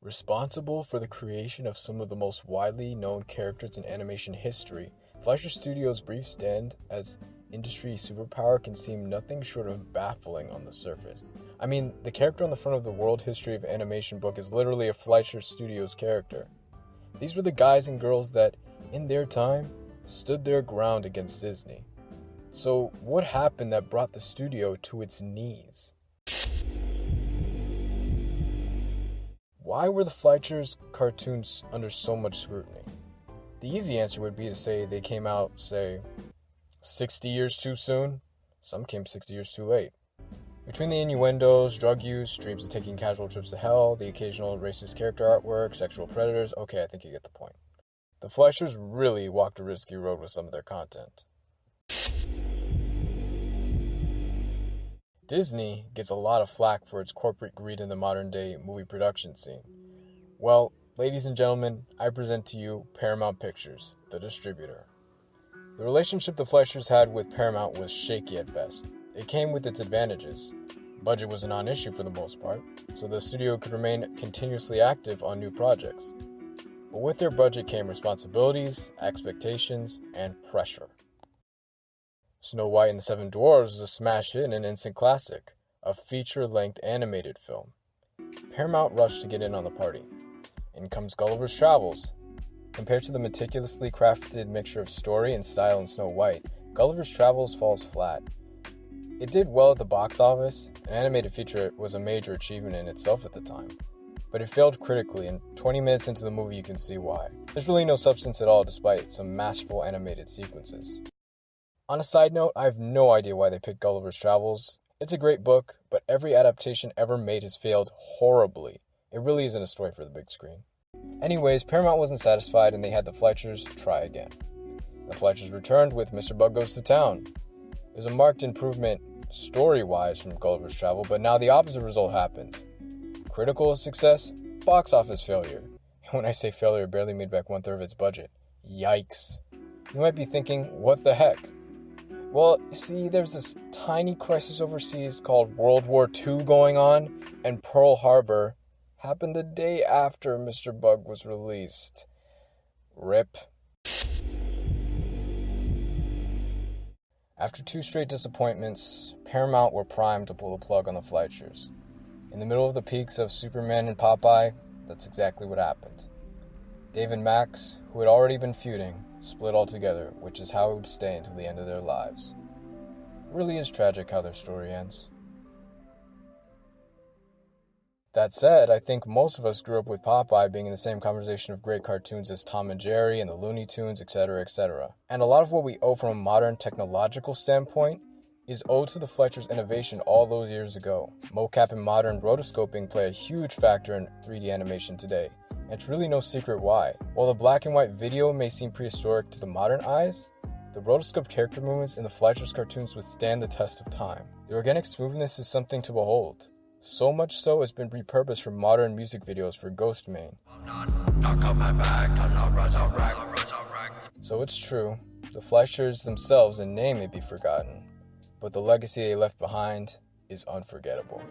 Responsible for the creation of some of the most widely known characters in animation history, Fleischer Studios' brief stand as industry superpower can seem nothing short of baffling on the surface. I mean, the character on the front of the World History of Animation book is literally a Fleischer Studios character. These were the guys and girls that, in their time, stood their ground against Disney. So, what happened that brought the studio to its knees? Why were the Fleischer's cartoons under so much scrutiny? The easy answer would be to say they came out, say, 60 years too soon. Some came 60 years too late. Between the innuendos, drug use, dreams of taking casual trips to hell, the occasional racist character artwork, sexual predators, okay, I think you get the point. The Fleischers really walked a risky road with some of their content. Disney gets a lot of flack for its corporate greed in the modern-day movie production scene. Well, ladies and gentlemen, I present to you Paramount Pictures, the distributor. The relationship the Fleischers had with Paramount was shaky at best. It came with its advantages. Budget was a non-issue for the most part, so the studio could remain continuously active on new projects. But with their budget came responsibilities, expectations, and pressure. Snow White and the Seven Dwarfs was a smash hit and an instant classic, a feature-length animated film. Paramount rushed to get in on the party. In comes Gulliver's Travels. Compared to the meticulously crafted mixture of story and style in Snow White, Gulliver's Travels falls flat. It did well at the box office. An animated feature was a major achievement in itself at the time. But it failed critically, and 20 minutes into the movie you can see why. There's really no substance at all despite some masterful animated sequences. On a side note, I have no idea why they picked Gulliver's Travels. It's a great book, but every adaptation ever made has failed horribly. It really isn't a story for the big screen. Anyways, Paramount wasn't satisfied and they had the Fleischers try again. The Fleischers returned with Mr. Bug Goes to Town. It was a marked improvement story-wise from Gulliver's Travel, but now the opposite result happened. Critical success, box office failure. And when I say failure, it barely made back 1/3 of its budget. Yikes. You might be thinking, what the heck? Well, see, there's this tiny crisis overseas called World War II going on, and Pearl Harbor happened the day after Mr. Bug was released. RIP. After 2 straight disappointments, Paramount were primed to pull the plug on the Fleischers. In the middle of the peaks of Superman and Popeye, that's exactly what happened. Dave and Max, who had already been feuding, split altogether, which is how it would stay until the end of their lives. It really is tragic how their story ends. That said, I think most of us grew up with Popeye being in the same conversation of great cartoons as Tom and Jerry and the Looney Tunes, etc., etc. And a lot of what we owe from a modern technological standpoint is owed to the Fleischers' innovation all those years ago. Mocap and modern rotoscoping play a huge factor in 3D animation today. And it's really no secret why. While the black and white video may seem prehistoric to the modern eyes, the rotoscope character movements in the Fleischers cartoons withstand the test of time. The organic smoothness is something to behold. So much so it's been repurposed for modern music videos for Ghost Main. So it's true, the Fleischers themselves in name may be forgotten, but the legacy they left behind is unforgettable.